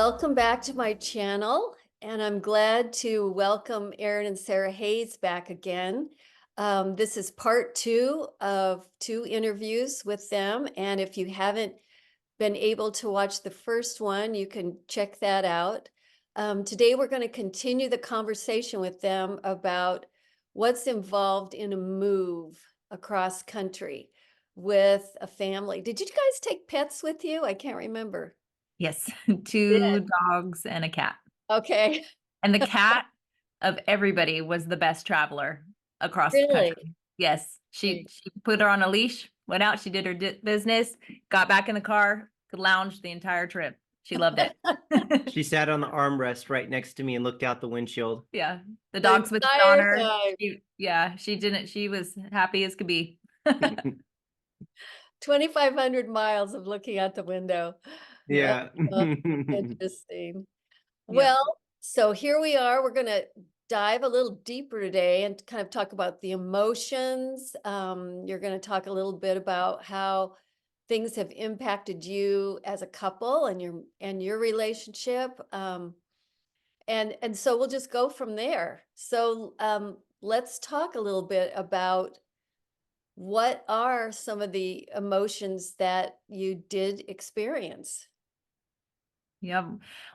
Welcome back to my channel, and I'm glad to welcome Aaron and Sarah Hayes back again. This is part two of two interviews with them, and if you haven't been able to watch the first one, you can check that out. Today, we're going to continue the conversation with them about what's involved in a move across country with a family. Did you guys take pets with you? I can't remember. Yes, Did. 2 dogs and a cat. Okay. And the cat of everybody was the best traveler across the Really? country. Yes, she Right. she put her on a leash, went out, she did her business, got back in the car, could lounge the entire trip. She loved it. She sat on the armrest right next to me and looked out the windshield. Yeah, the The dog switched on entire her. time. She didn't, she was happy as could be. 2,500 miles of looking out the window. That's Yeah. interesting. Yep. Well, so here we are. We're going to dive a little deeper today and kind of talk about the emotions. You're going to talk a little bit about how things have impacted you as a couple and your relationship. And so we'll just go from there. So let's talk a little bit about what are some of the emotions that you did experience? Yep.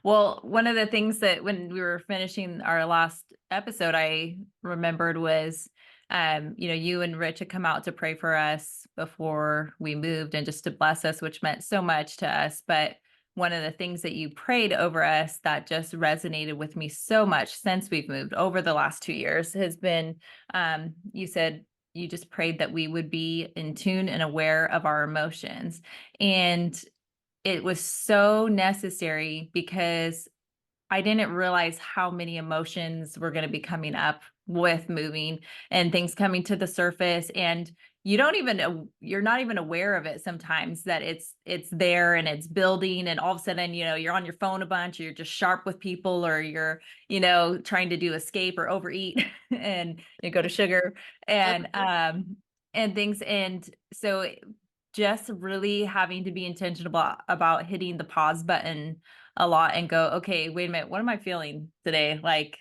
Well, one of the things that when we were finishing our last episode, I remembered was, you and Rich had come out to pray for us before we moved and just to bless us, which meant so much to us. But one of the things that you prayed over us that just resonated with me so much since we've moved over the last 2 years has been, you said you just prayed that we would be in tune and aware of our emotions. And it was so necessary because I didn't realize how many emotions were going to be coming up with moving and things coming to the surface, and you're not even aware of it sometimes that it's there and it's building, and all of a sudden you're on your phone a bunch, or you're just sharp with people, or you're trying to do escape or overeat and you go to sugar and Uh-huh. things. And so just really having to be intentional about hitting the pause button a lot and go, okay, wait a minute, what am I feeling today? Like,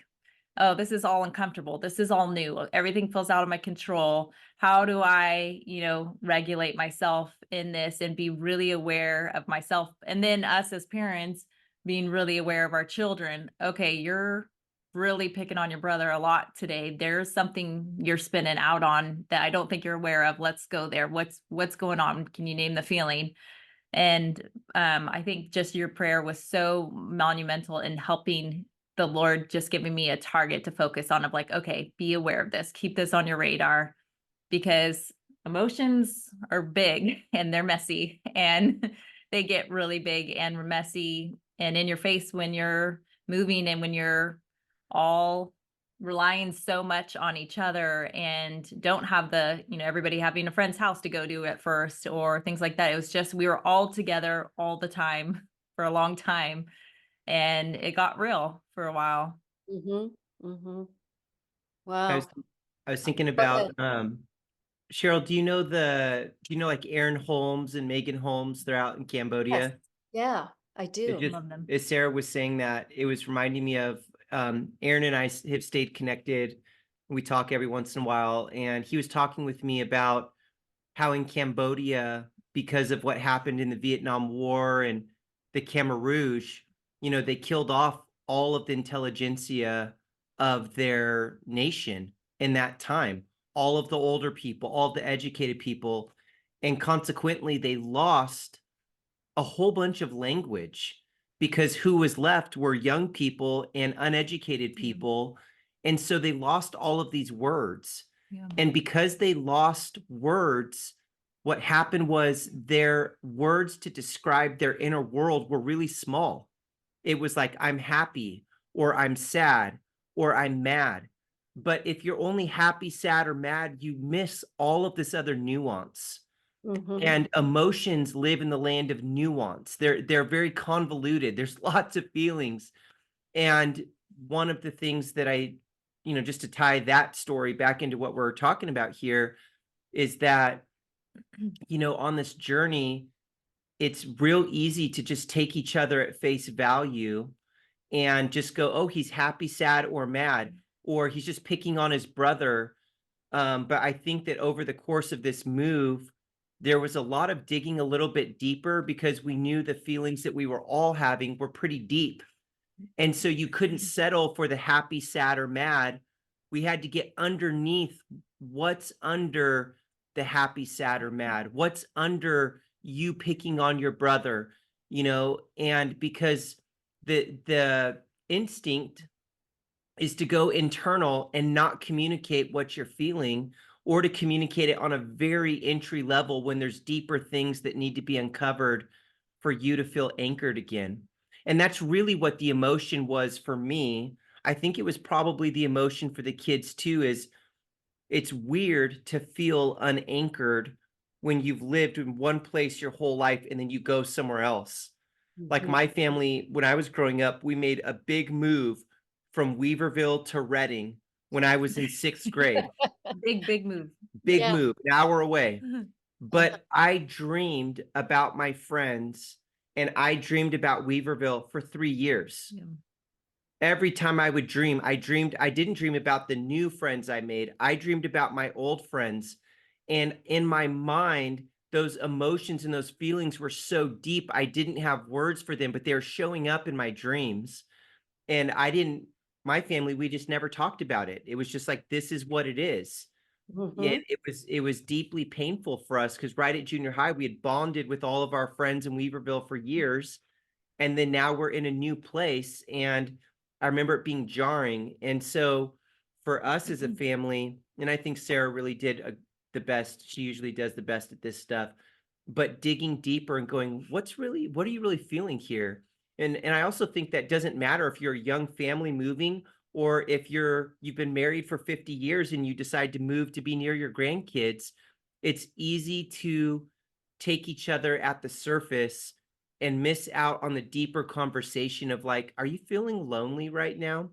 oh, this is all uncomfortable. This is all new. Everything feels out of my control. How do I, regulate myself in this and be really aware of myself? And then us as parents being really aware of our children. Okay, you're really picking on your brother a lot today. There's something you're spinning out on that I don't think you're aware of. Let's go there. What's going on? Can you name the feeling? And I think just your prayer was so monumental in helping the Lord, just giving me a target to focus on, of like, okay, be aware of this, keep this on your radar, because emotions are big and they're messy, and they get really big and messy and in your face when you're moving and when you're all relying so much on each other and don't have everybody having a friend's house to go to at first or things like that. It was just we were all together all the time for a long time, and it got real for a while. Mhm, mhm. I Wow. was I was thinking Go ahead. about Cheryl, do you know like Aaron Holmes and Megan Holmes? They're out in Yes. Cambodia. Yeah, I It do. just Love them. as Sarah was saying that, it was reminding me of Aaron and I have stayed connected. We talk every once in a while, and he was talking with me about how in Cambodia, because of what happened in the Vietnam War and the Khmer Rouge, they killed off all of the intelligentsia of their nation in that time, all of the older people, all of the educated people, and consequently, they lost a whole bunch of language because who was left were young people and uneducated Yeah. people. And so they lost all of these words. Yeah. And because they lost words, what happened was their words to describe their inner world were really small. It was like, I'm happy, or I'm sad, or I'm mad. But if you're only happy, sad, or mad, you miss all of this other nuance. Mhm. And emotions live in the land of nuance. They're very convoluted. There's lots of feelings. And one of the things that just to tie that story back into what we're talking about here, is that, on this journey, it's real easy to just take each other at face value and just go, oh, he's happy, sad, or mad, or he's just picking on his brother. But I think that over the course of this move, there was a lot of digging a little bit deeper because we knew the feelings that we were all having were pretty deep. And so you couldn't settle for the happy, sad, or mad. We had to get underneath what's under the happy, sad, or mad. What's under you picking on your brother, and because the instinct is to go internal and not communicate what you're feeling, or to communicate it on a very entry level when there's deeper things that need to be uncovered for you to feel anchored again. And that's really what the emotion was for me. I think it was probably the emotion for the kids too, is it's weird to feel unanchored when you've lived in one place your whole life and then you go somewhere else. Like Mhm. my family, when I was growing up, we made a big move from Weaverville to Reading when I was in 6th grade. Big move. Big Yeah. move, an hour away. Uh-huh. But I dreamed about my friends and I dreamed about Weaverville for 3 years. Yeah. Every time I would dream, I didn't dream about the new friends I made. I dreamed about my old friends. And in my mind, those emotions and those feelings were so deep, I didn't have words for them, but they were showing up in my dreams. And my family, we just never talked about it. It was just like, this is what it is. And Mhm. it was deeply painful for us because right at junior high, we had bonded with all of our friends in Weaverville for years. And then now we're in a new place. And I remember it being jarring. And so for us as a family, and I think Sarah really did the best. She usually does the best at this stuff, but digging deeper and going, what are you really feeling here? And I also think that doesn't matter if you're a young family moving or if you've been married for 50 years and you decide to move to be near your grandkids. It's easy to take each other at the surface and miss out on the deeper conversation of like, are you feeling lonely right now?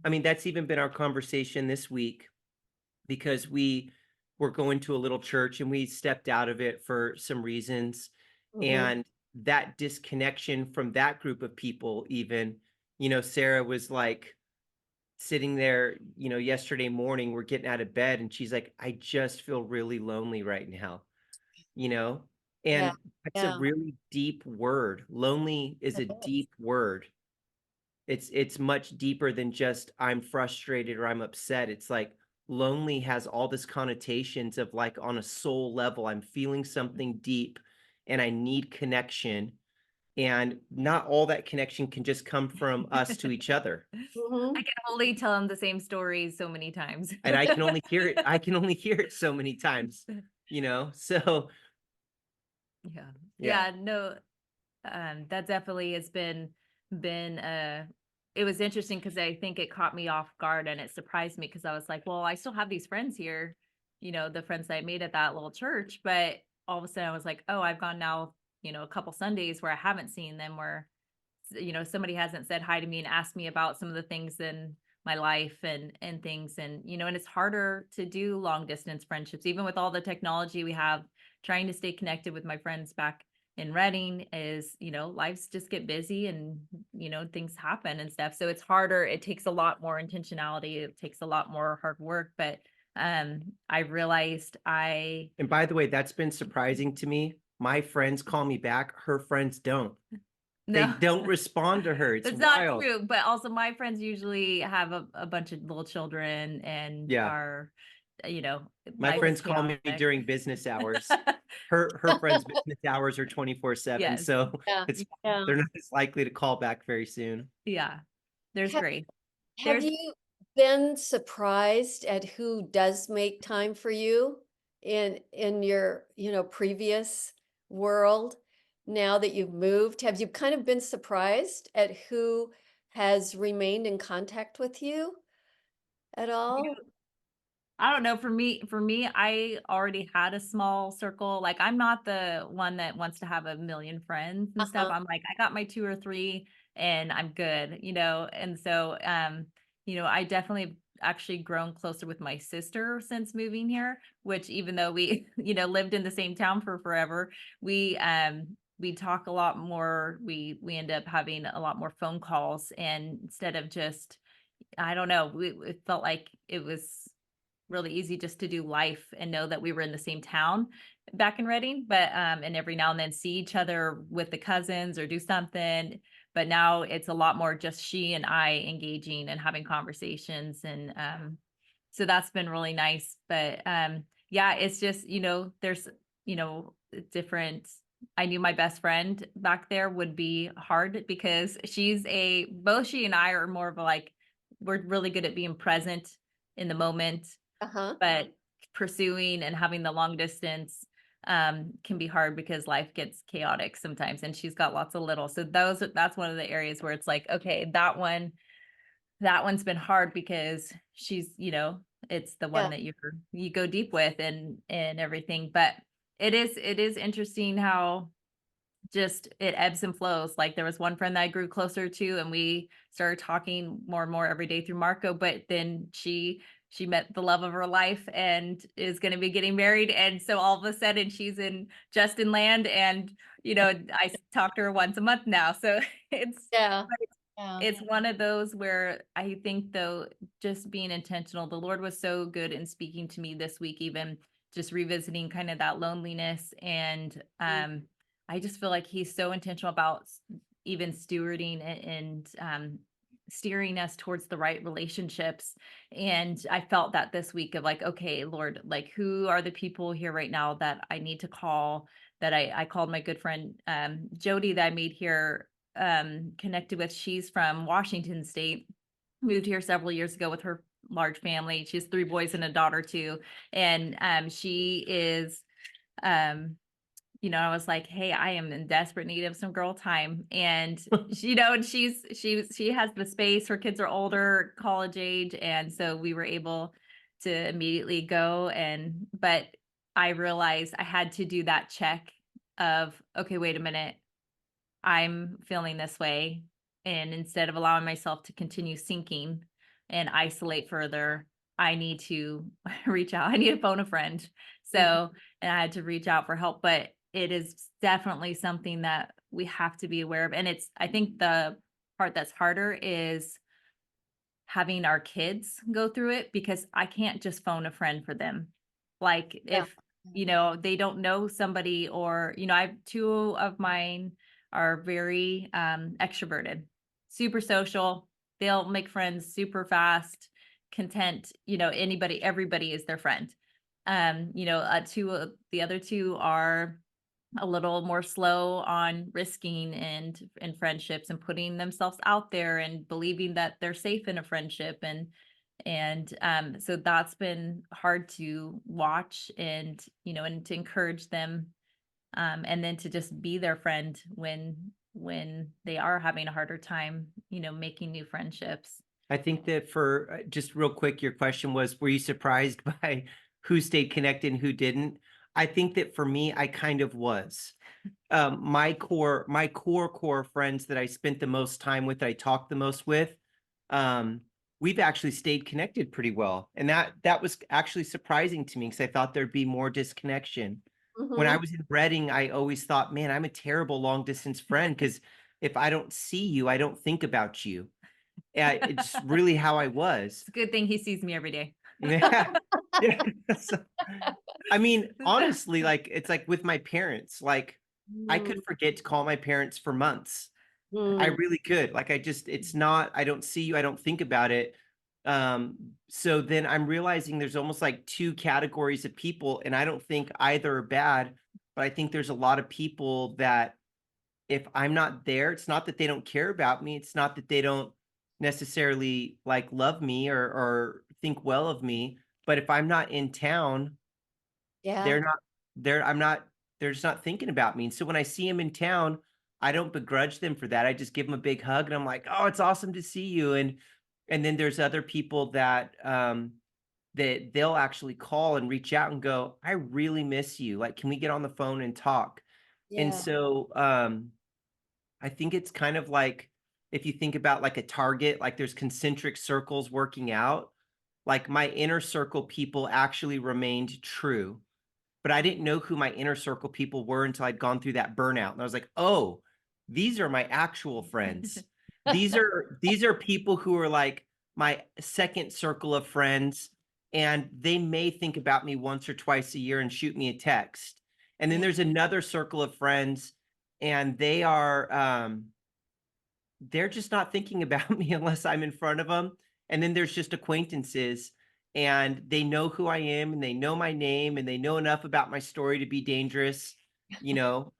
I mean, that's even been our conversation this week because we were going to a little church and we stepped out of it for some reasons. Mhm. And that disconnection from that group of people, even, Sarah was like sitting there, yesterday morning, we're getting out of bed and she's like, I just feel really lonely right now, you know? Yeah. And that's a Yeah. really deep word. Lonely is It a is. deep word. It's much deeper than just I'm frustrated or I'm upset. It's like lonely has all this connotations of like on a soul level, I'm feeling something deep and I need connection. And not all that connection can just come from us to each other. I Mhm. can only tell him the same stories so many times. And I can only hear it. I can only hear it so many times, So Yeah. yeah. Yeah, no, that definitely has been it was interesting because I think it caught me off guard and it surprised me because I was like, well, I still have these friends here, the friends that I made at that little church, but all of a sudden I was like, oh, I've gone now, a couple Sundays where I haven't seen them, where somebody hasn't said hi to me and asked me about some of the things in my life and things, and it's harder to do long distance friendships even with all the technology we have. Trying to stay connected with my friends back in Reading is, lives just get busy and things happen and stuff, so it's harder. It takes a lot more intentionality, it takes a lot more hard work, but I realized I And by the way, that's been surprising to me. My friends call me back. Her friends don't. They no. don't respond to her. It's That's not wild. true, but also my friends usually have a bunch of little children and Yeah. are, My life is friends call me chaotic. during business hours. Her friends' business hours are 24/7, Yes. so Yeah. it's Yeah. they're not as likely to call back very soon. Yeah. There's Have grace. have There's you been surprised at who does make time for you in your, previous world now that you've moved? Have you kind of been surprised at who has remained in contact with you at all? I don't know. For me, I already had a small circle. Like, I'm not the one that wants to have a million friends and stuff. Uh-huh. I'm like, I got my two or three and I'm good, And so, I definitely actually grown closer with my sister since moving here, which even though we, lived in the same town for forever, we, we talk a lot more. We end up having a lot more phone calls, and instead of just, I don't know, it felt like it was really easy just to do life and know that we were in the same town back in Reading, but and every now and then see each other with the cousins or do something. But now it's a lot more just she and I engaging and having conversations, and so that's been really nice. But yeah, it's just, there's, different. I knew my best friend back there would be hard because both she and I are more of a like, we're really good at being present in the moment, Uh-huh. but pursuing and having the long distance can be hard because life gets chaotic sometimes, and she's got lots of little. So that's one of the areas where it's like, okay, that one's been hard because she's, it's the Yeah. one that you go deep with and everything. But it is interesting how just it ebbs and flows. Like there was one friend that I grew closer to, and we started talking more and more every day through Marco, but then she met the love of her life and is going to be getting married, and so all of a sudden she's in Justin land, and I talk to her once a month now. So it's Yeah. Yeah. it's one of those where I think, though, just being intentional, the Lord was so good in speaking to me this week, even just revisiting kind of that loneliness. And I just feel like he's so intentional about even stewarding and steering us towards the right relationships. And I felt that this week of like, okay, Lord, like who are the people here right now that I need to call? That I called my good friend Jody that I made here, connected with. She's from Washington State, moved here several years ago with her large family. She has 3 boys and a daughter too. And she is I was like, hey, I am in desperate need of some girl time. And and she has the space. Her kids are older, college age. And so we were able to immediately go. But I realized I had to do that check of, okay, wait a minute, I'm feeling this way. And instead of allowing myself to continue sinking and isolate further, I need to reach out. I need to phone a friend. So, and I had to reach out for help, but it is definitely something that we have to be aware of. And I think the part that's harder is having our kids go through it, because I can't just phone a friend for them. Like Yeah. if, they don't know somebody, or, I have 2 of mine are very extroverted, super social. They'll make friends super fast, content, everybody is their friend. The other 2 are a little more slow on risking and friendships and putting themselves out there and believing that they're safe in a friendship. And so that's been hard to watch, and to encourage them, and then to just be their friend when they are having a harder time, making new friendships. I think that for just real quick, your question was, were you surprised by who stayed connected and who didn't? I think that for me, I kind of was. My core friends that I spent the most time with, I talked the most with, we've actually stayed connected pretty well. And that was actually surprising to me, because I thought there'd be more disconnection. When I Mhm. was in Reading, I always thought, man, I'm a terrible long distance friend, because if I don't see you, I don't think about you. It's really how I was. It's a good thing he sees me every day. Yeah. Yeah. So, I mean, honestly, like it's like with my parents, like I could Mm, forget to call my parents for months. I mm, really could. Like it's not, I don't see you, I don't think about it. So then I'm realizing there's almost like 2 categories of people, and I don't think either are bad, but I think there's a lot of people that if I'm not there, it's not that they don't care about me, it's not that they don't necessarily like love me or think well of me, but if I'm not in town, yeah. they're not they're I'm not they're just not thinking about me. And so when I see them in town, I don't begrudge them for that. I just give them a big hug and I'm like, "Oh, it's awesome to see you." And then there's other people that that they'll actually call and reach out and go, "I really miss you. Like, can we get on the phone and talk?" And Yeah. so I think it's kind of like if you think about like a target, like there's concentric circles working out, like my inner circle people actually remained true. but I didn't know who my inner circle people were until I'd gone through that burnout. And I was like, oh, these are my actual friends. These are people who are like my second circle of friends, and they may think about me once or twice a year and shoot me a text. And then Yeah. there's another circle of friends, and they're just not thinking about me unless I'm in front of them. And then there's just acquaintances, and they know who I am and they know my name and they know enough about my story to be dangerous, you know,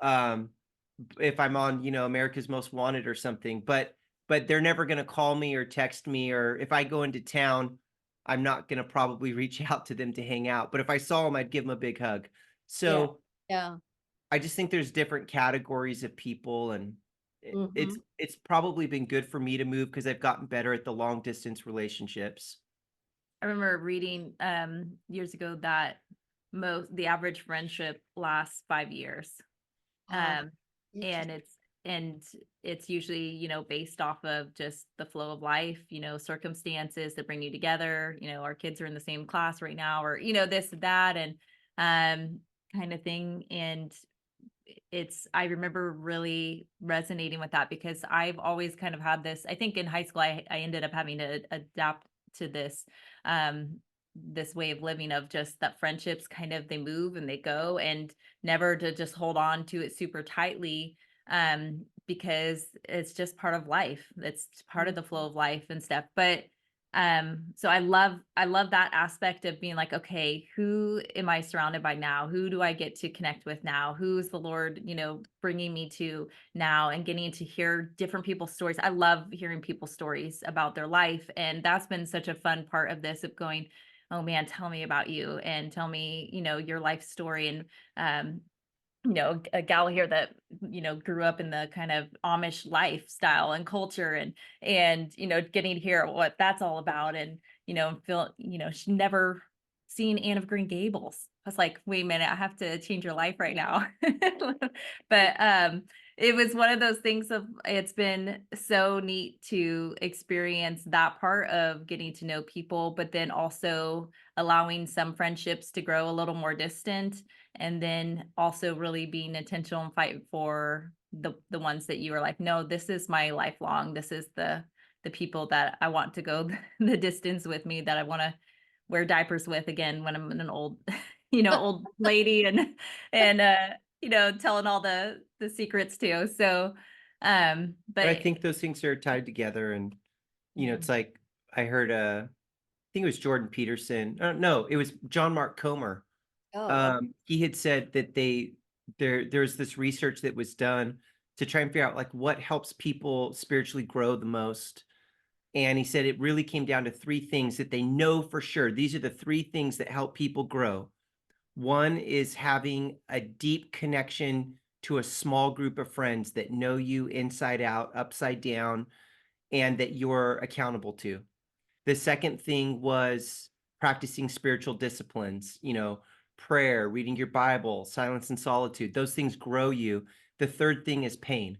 if I'm on, America's Most Wanted or something, but they're never going to call me or text me, or if I go into town, I'm not going to probably reach out to them to hang out. But if I saw them, I'd give them a big hug. Yeah. So Yeah. I just think there's different categories of people, and it's Mhm. it's probably been good for me to move because I've gotten better at the long distance relationships. I remember reading years ago that the average friendship lasts 5 years. Wow. Um, and Interesting. it's usually, based off of just the flow of life, circumstances that bring you together. Our kids are in the same class right now, or, this, that, and kind of thing. And I remember really resonating with that because I've always kind of had this. I think in high school, I ended up having to adapt to um, this way of living of just that friendships kind of they move and they go, and never to just hold on to it super tightly, because it's just part of life. It's part of the flow of life and stuff. But so I love that aspect of being like, okay, who am I surrounded by now? Who do I get to connect with now? Who's the Lord, bringing me to now, and getting to hear different people's stories. I love hearing people's stories about their life, and that's been such a fun part of this, of going, oh man, tell me about you, and tell me, your life story. And a gal here that grew up in the kind of Amish lifestyle and culture, and getting to hear what that's all about, and feel she never seen Anne of Green Gables. I was like, wait a minute, I have to change your life right now. But it was one of those things of, it's been so neat to experience that part of getting to know people, but then also allowing some friendships to grow a little more distant, and then also really being intentional and fight for the ones that you are like, no, this is my lifelong, this is the people that I want to go the distance with me, that I want to wear diapers with again when I'm an old old lady, and telling all the secrets too. So But I but think those things are tied together, and yeah. it's like I heard I think it was Jordan Peterson. No, it was John Mark Comer. Oh, He had said that there's this research that was done to try and figure out like what helps people spiritually grow the most. And he said it really came down to three things that they know for sure. These are the three things that help people grow. One is having a deep connection to a small group of friends that know you inside out, upside down, and that you're accountable to. The second thing was practicing spiritual disciplines, prayer, reading your Bible, silence and solitude. Those things grow you. The third thing is pain.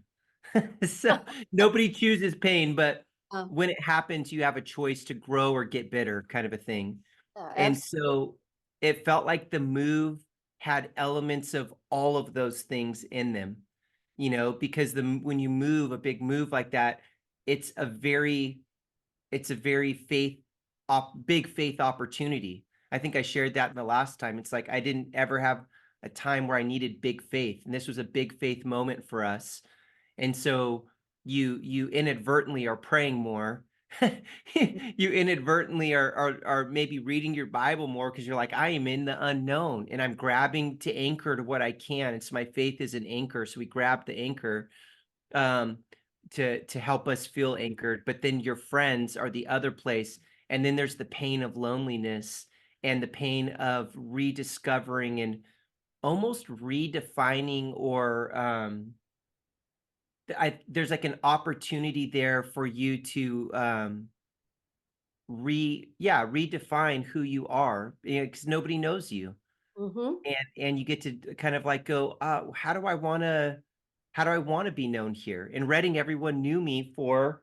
So nobody chooses pain, but um, when it happens, you have a choice to grow or get bitter, kind of a thing. And absolutely. so it felt like the move had elements of all of those things in them, because when you move a big move like that, it's a very faith big faith opportunity. I think I shared that in the last time. It's like I didn't ever have a time where I needed big faith, and this was a big faith moment for us. And so you inadvertently are praying more. You inadvertently are maybe reading your Bible more because you're like, I am in the unknown and I'm grabbing to anchor to what I can. And so my faith is an anchor. So we grab the anchor um to help us feel anchored, but then your friends are the other place, and then there's the pain of loneliness and the pain of rediscovering and almost redefining, or there's like an opportunity there for you to redefine who you are, because nobody knows you, Mhm. and you get to kind of like go, how do I want to be known here? In Reading, everyone knew me for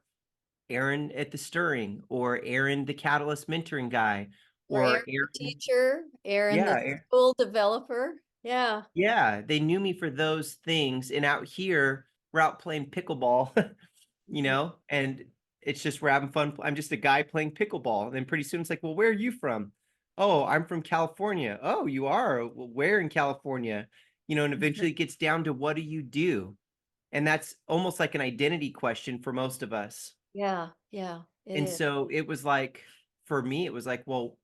Aaron at the Stirring, or Aaron the Catalyst mentoring guy, Or or Aaron, the Aaron, teacher, Aaron, yeah, the school developer. Yeah. Yeah, they knew me for those things. And out here, we're out playing pickleball, Mhm. and it's just we're having fun. I'm just a guy playing pickleball. And then pretty soon it's like, well, where are you from? Oh, I'm from California. Oh, you are? Well, where in California? And eventually it gets down to what do you do? And that's almost like an identity question for most of us. Yeah. Yeah. It And is. so it was like, for me, it was like, well,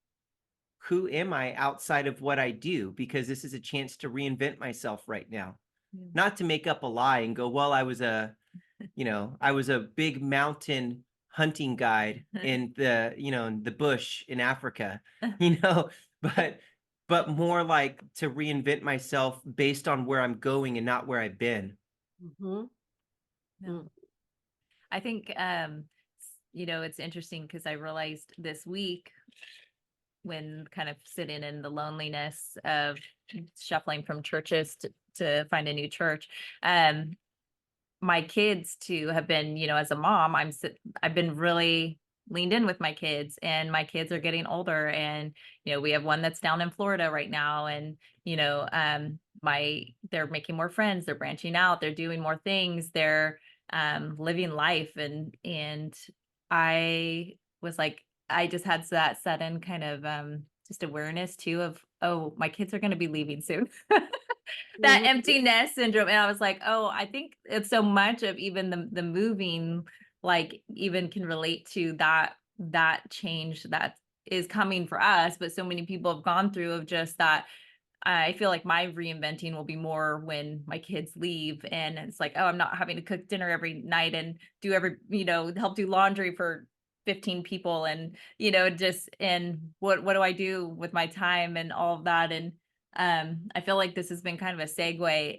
who am I outside of what I do? Because this is a chance to reinvent myself right now. Yeah. Not to make up a lie and go, well, I was a big mountain hunting guide in in the bush in Africa, you know, but more like to reinvent myself based on where I'm going and not where I've been. Mhm. No. Mm. I think it's interesting because I realized this week when kind of sitting in the loneliness of shuffling from churches to find a new church. My kids too have been, as a mom, I've been really leaned in with my kids, and my kids are getting older, and we have one that's down in Florida right now, and they're making more friends, they're branching out, they're doing more things, they're living life, and I was like, I just had that sudden kind of just awareness too of, oh, my kids are going to be leaving soon. That Mhm. empty nest syndrome. And I was like, oh, I think it's so much of even the moving, like even can relate to that change that is coming for us. But so many people have gone through of just that. I feel like my reinventing will be more when my kids leave, and it's like, oh, I'm not having to cook dinner every night and help do laundry for 15 people, and just, and what do I do with my time and all of that. And I feel like this has been kind of a segue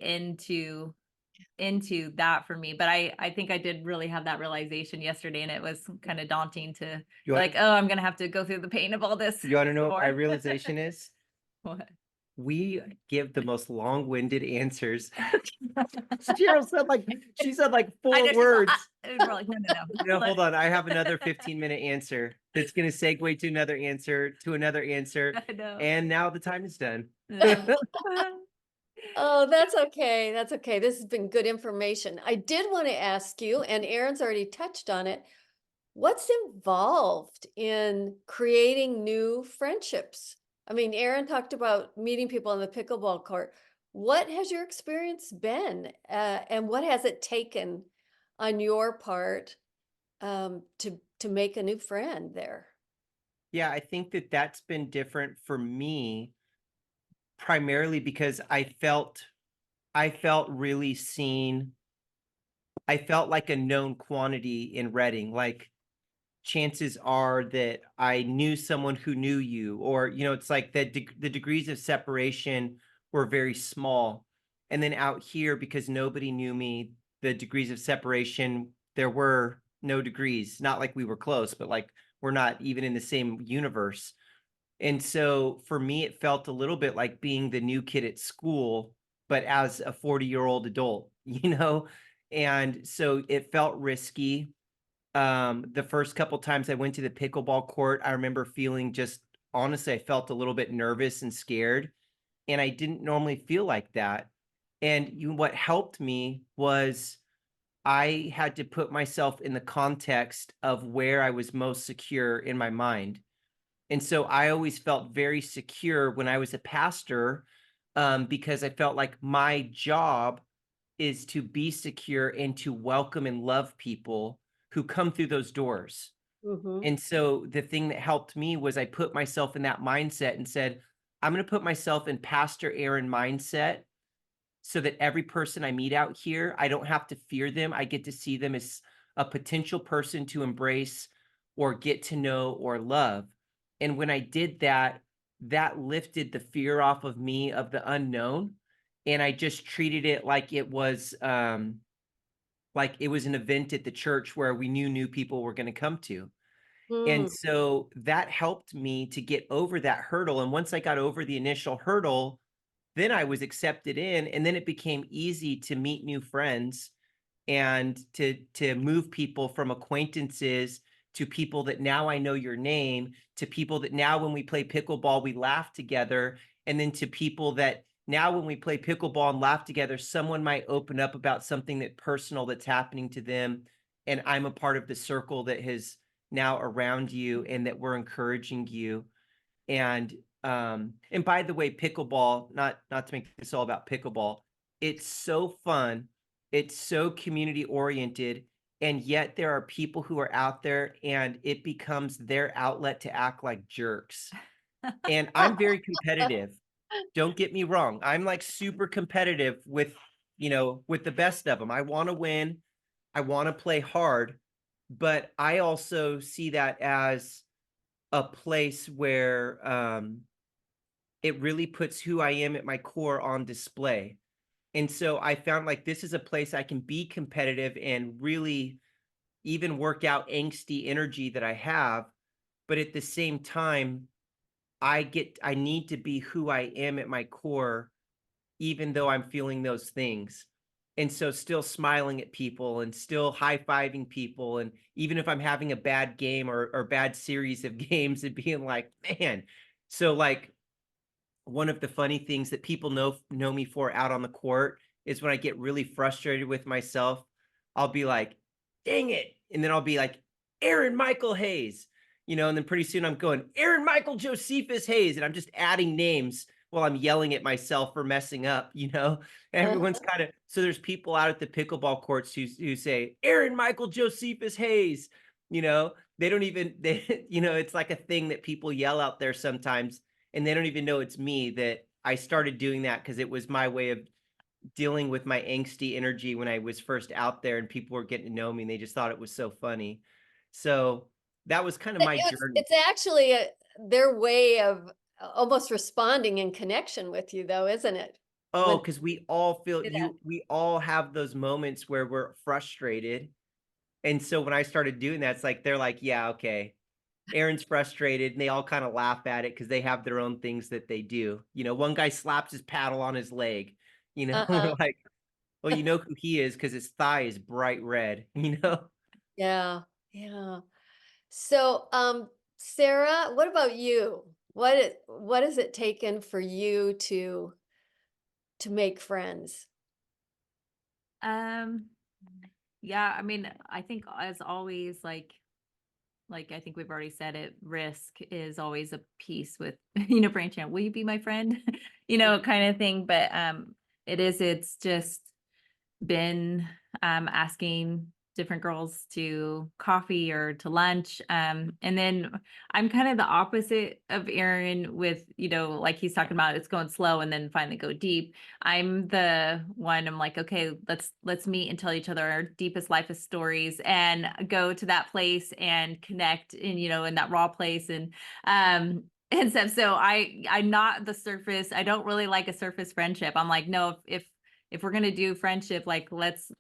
into that for me. But I think I did really have that realization yesterday, and it was kind of daunting to You be want, like, oh, I'm gonna have to go through the pain of all this you want to know what my more. realization is? What? We give the most long-winded answers. She said like I four know she's all, words. and we're like, no, no, no. No, hold on. I have another 15-minute answer that's going to segue to another answer, to another answer. I know. And now the time is done. No. Oh, that's okay. That's okay. This has been good information. I did want to ask you, and Aaron's already touched on it. What's involved in creating new friendships? I mean, Aaron talked about meeting people on the pickleball court. What has your experience been, and what has it taken on your part to make a new friend there? Yeah, I think that that's been different for me primarily because I felt really seen. I felt like a known quantity in Reading. Like chances are that I knew someone who knew you, or it's like that the degrees of separation were very small. And then out here, because nobody knew me, the degrees of separation, there were no degrees. Not like we were close, but like we're not even in the same universe. And so for me, it felt a little bit like being the new kid at school, but as a 40-year-old adult, And so it felt risky. The first couple times I went to the pickleball court, I remember feeling just honestly, I felt a little bit nervous and scared, and I didn't normally feel like that. And what helped me was I had to put myself in the context of where I was most secure in my mind. And so I always felt very secure when I was a pastor, because I felt like my job is to be secure and to welcome and love people who come through those doors. Hmm. And so the thing that helped me was I put myself in that mindset and said, I'm going to put myself in Pastor Aaron mindset so that every person I meet out here, I don't have to fear them. I get to see them as a potential person to embrace or get to know or love. And when I did that, that lifted the fear off of me of the unknown. And I just treated it like it was an event at the church where we knew new people were going to come to. And Mm. so that helped me to get over that hurdle. And once I got over the initial hurdle, then I was accepted in, and then it became easy to meet new friends and to move people from acquaintances to people that now I know your name, to people that now when we play pickleball we laugh together, and then to people that now when we play pickleball and laugh together, someone might open up about something that personal that's happening to them. And I'm a part of the circle that has now around you and that we're encouraging you. And by the way, pickleball, not to make this all about pickleball, it's so fun. It's so community oriented. And yet there are people who are out there and it becomes their outlet to act like jerks. And I'm very competitive. Don't get me wrong. I'm like super competitive with, with the best of them. I want to win. I want to play hard, but I also see that as a place where it really puts who I am at my core on display. And so I found like this is a place I can be competitive and really even work out angsty energy that I have. But at the same time, I need to be who I am at my core, even though I'm feeling those things. And so still smiling at people and still high-fiving people. And even if I'm having a bad game or bad series of games and being like, man, so like one of the funny things that people know me for out on the court is when I get really frustrated with myself, I'll be like, dang it. And then I'll be like, Aaron Michael Hayes, and then pretty soon I'm going, Aaron Michael Josephus Hayes. And I'm just adding names while I'm yelling at myself for messing up, everyone's kind of, so there's people out at the pickleball courts who say, Aaron Michael Josephus Hayes, they don't even, it's like a thing that people yell out there sometimes. And they don't even know it's me. That I started doing that because it was my way of dealing with my angsty energy when I was first out there and people were getting to know me and they just thought it was so funny. So that was kind of my journey. It's actually their way of almost responding in connection with you, though, isn't it? Oh, When because we all feel they do that. we all have those moments where we're frustrated. And so when I started doing that, it's like they're like, yeah, okay. Aaron's frustrated and they all kind of laugh at it because they have their own things that they do. One guy slaps his paddle on his leg, we're Uh-huh. like, well, you know who he is because his thigh is bright red, Yeah, yeah. So, Sarah, what about you? What has it taken for you to make friends? Um, yeah, I mean, I think as always, like I think we've already said it, risk is always a piece with, branching out, will you be my friend? Kind of thing. But it's just been asking different girls to coffee or to lunch. And then I'm kind of the opposite of Aaron with, like he's talking about, it's going slow and then finally go deep. I'm the one, I'm like, okay, let's meet and tell each other our deepest life's stories and go to that place and connect in, in that raw place. And stuff. So I'm not the surface. I don't really like a surface friendship. I'm like, no, if we're gonna do friendship, like let's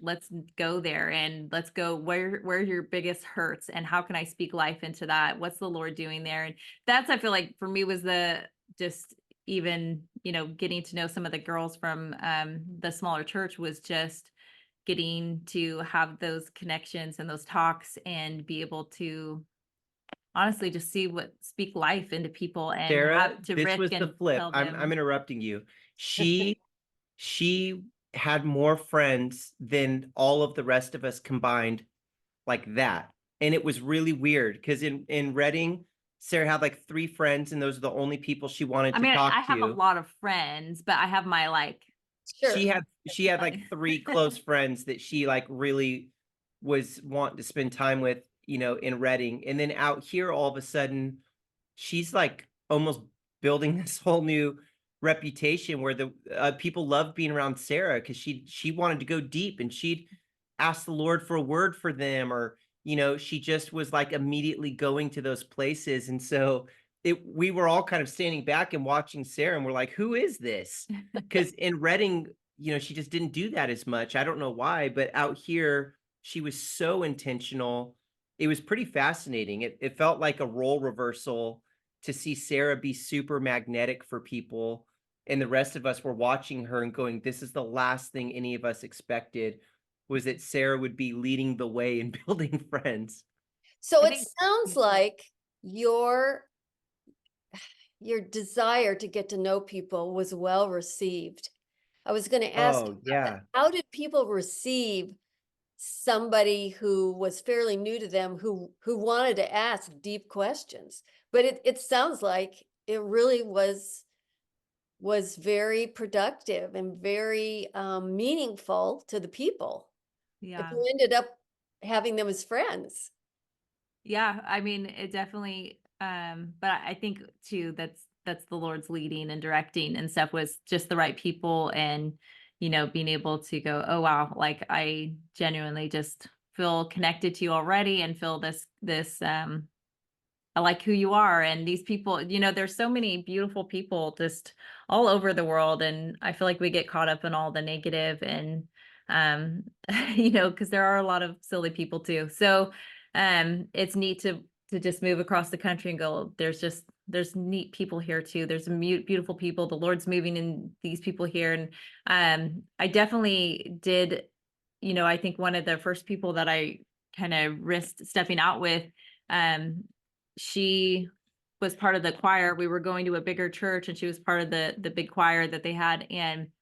go there and let's go where your biggest hurts and how can I speak life into that? What's the Lord doing there? And that's, I feel like for me was the just even, getting to know some of the girls from the smaller church was just getting to have those connections and those talks and be able to honestly just speak life into people and Sarah, have to this risk was the and flip. tell I'm them. interrupting you. She had more friends than all of the rest of us combined, like that. And it was really weird because in Reading, Sarah had like 3 friends, and those are the only people she wanted I to mean, talk I have a to. lot of friends, but I have my like, Sure. She had like funny. 3 close friends that she like really was wanting to spend time with, in Reading. And then out here, all of a sudden, she's like almost building this whole new reputation where the people love being around Sarah because she wanted to go deep and she'd ask the Lord for a word for them, or she just was like immediately going to those places. And so we were all kind of standing back and watching Sarah and we're like, who is this? Because in Reading, she just didn't do that as much. I don't know why, but out here she was so intentional. It was pretty fascinating. It felt like a role reversal to see Sarah be super magnetic for people. And the rest of us were watching her and going, this is the last thing any of us expected, was that Sarah would be leading the way in building friends. So I it think sounds like you're your desire to get to know people was well received. I was going to ask you Oh, about that. yeah. How did people receive somebody who was fairly new to them who wanted to ask deep questions? But it sounds like it really was very productive and very meaningful to the people. If Yeah. you ended up having them as friends. Yeah, I mean, it definitely, but I think too, that's the Lord's leading and directing and stuff, was just the right people, and being able to go, oh wow, like I genuinely just feel connected to you already, and feel this I like who you are. And these people, there's so many beautiful people just all over the world. And I feel like we get caught up in all the negative and, um, because there are a lot of silly people too. So, it's neat to just move across the country and go, there's neat people here too. There's some beautiful people. The Lord's moving in these people here. And, I definitely did, I think one of the first people that I kind of risked stepping out with, um, she was part of the choir. We were going to a bigger church, and she was part of the big choir that they had. And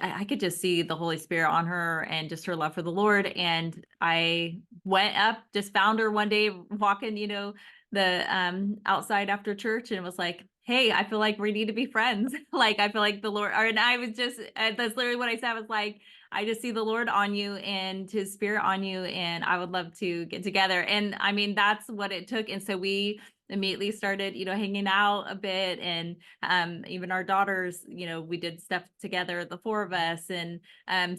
I could just see the Holy Spirit on her and just her love for the Lord. And I went up, just found her one day walking, the outside after church, and was like, hey, I feel like we need to be friends. Like, I feel like the Lord, and I was just, that's literally what I said. I was like, I just see the Lord on you and his spirit on you, and I would love to get together. And I mean, that's what it took. And so we immediately started, hanging out a bit. And even our daughters, we did stuff together, the four of us. And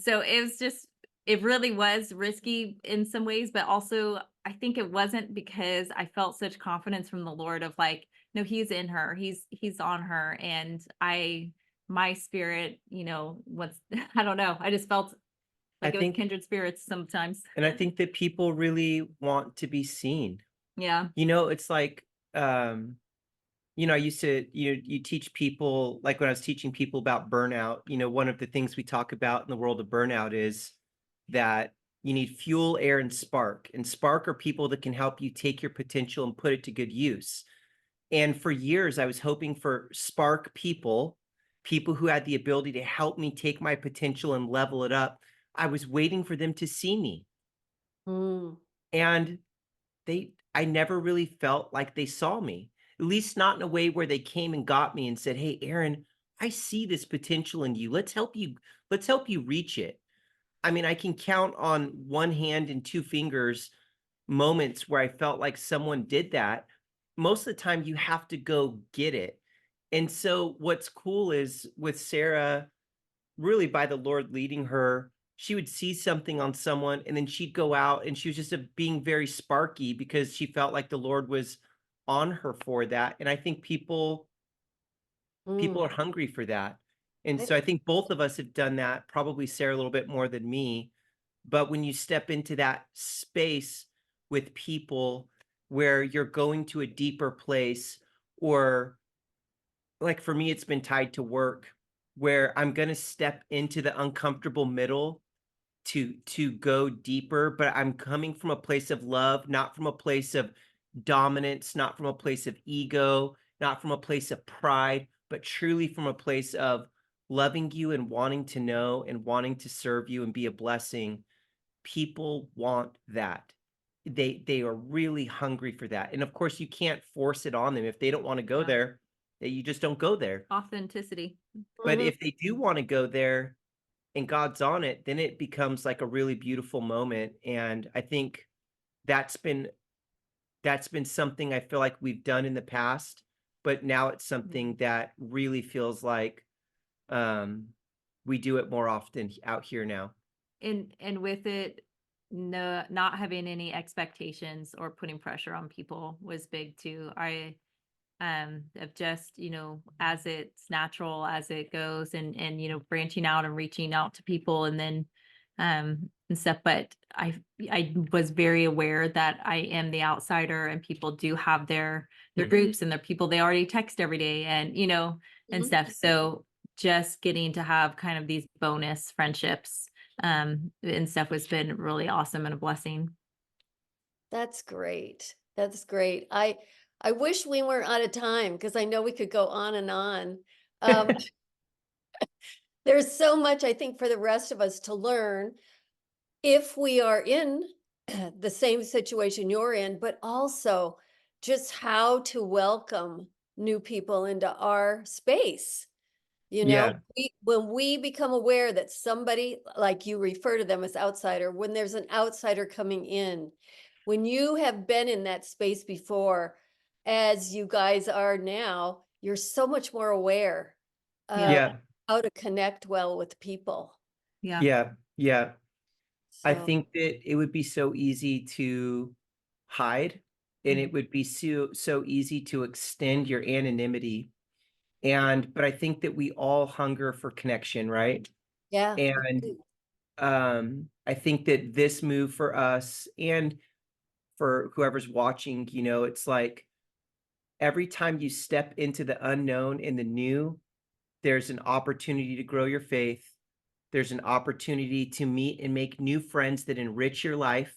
so it really was risky in some ways, but also I think it wasn't, because I felt such confidence from the Lord of like, no, he's in her, he's on her. And my spirit, what's I don't know. I just felt I like it was think, kindred spirits sometimes. and I think that people really want to be seen. Yeah. It's like, um, I used to, you teach people, like when I was teaching people about burnout, one of the things we talk about in the world of burnout is that you need fuel, air, and spark. And spark are people that can help you take your potential and put it to good use. And for years, I was hoping for spark people, people who had the ability to help me take my potential and level it up. I was waiting for them to see me. Mm. And I never really felt like they saw me, at least not in a way where they came and got me and said, "Hey, Aaron, I see this potential in you. Let's help you reach it." I mean, I can count on one hand and two fingers moments where I felt like someone did that. Most of the time you have to go get it. And so what's cool is with Sarah, really by the Lord leading her, she would see something on someone and then she'd go out and she was just being very sparky because she felt like the Lord was on her for that. And I think people Mm. are hungry for that. And I- so I think both of us have done that, probably Sarah a little bit more than me. But when you step into that space with people where you're going to a deeper place, or like for me, it's been tied to work, where I'm going to step into the uncomfortable middle to go deeper, but I'm coming from a place of love, not from a place of dominance, not from a place of ego, not from a place of pride, but truly from a place of loving you and wanting to know and wanting to serve you and be a blessing. People want that. They are really hungry for that. And of course, you can't force it on them. If they don't want to go Yeah. there, you just don't go there. Authenticity. But Mhm. if they do want to go there and God's on it, then it becomes like a really beautiful moment. And I think that's been that's been something I feel like we've done in the past, but now it's something that really feels like um we do it more often out here now. And with it, no, not having any expectations or putting pressure on people was big too. I of just, as it's natural as it goes, and branching out and reaching out to people, and then and stuff. But I was very aware that I am the outsider, and people do have their groups and their people they already text every day, and and Mhm. stuff. So just getting to have kind of these bonus friendships and stuff has been really awesome and a blessing. That's great. That's great. I wish we weren't out of time because I know we could go on and on. Um, there's so much, I think, for the rest of us to learn if we are in the same situation you're in, but also just how to welcome new people into our space. You know, Yeah, when we become aware that somebody, like you refer to them as outsider, when there's an outsider coming in, when you have been in that space before, as you guys are now, you're so much more aware Yeah. of yeah, how to connect well with people. Yeah. yeah, yeah. I So, think that it would be so easy to hide, and Mhm. it would be so easy to extend your anonymity. But I think that we all hunger for connection, right? yeah, we And do. I think that this move for us and for whoever's watching, it's like every time you step into the unknown and the new, there's an opportunity to grow your faith. There's an opportunity to meet and make new friends that enrich your life.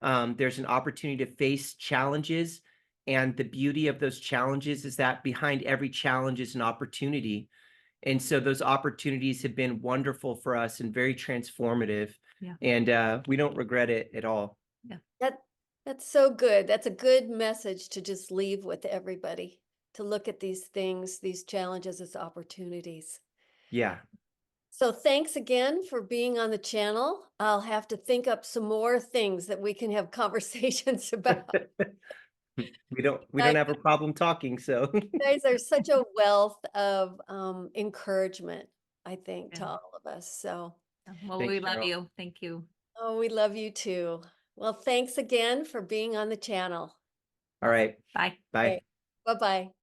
There's an opportunity to face challenges. And the beauty of those challenges is that behind every challenge is an opportunity. And so those opportunities have been wonderful for us and very transformative. Yeah. And we don't regret it at all. That that's so good. That's a good message to just leave with everybody, to look at these things, these challenges as opportunities. Yeah. So thanks again for being on the channel. I'll have to think up some more things that we can have conversations about. We don't Uh, have a problem talking, so You guys are such a wealth of encouragement, I think, to Yeah. all of us. So, Well, thanks, we love Cheryl. you. Thank you. oh, we love you too. Well, thanks again for being on the channel. All right. Bye. Bye. Okay. Bye-bye.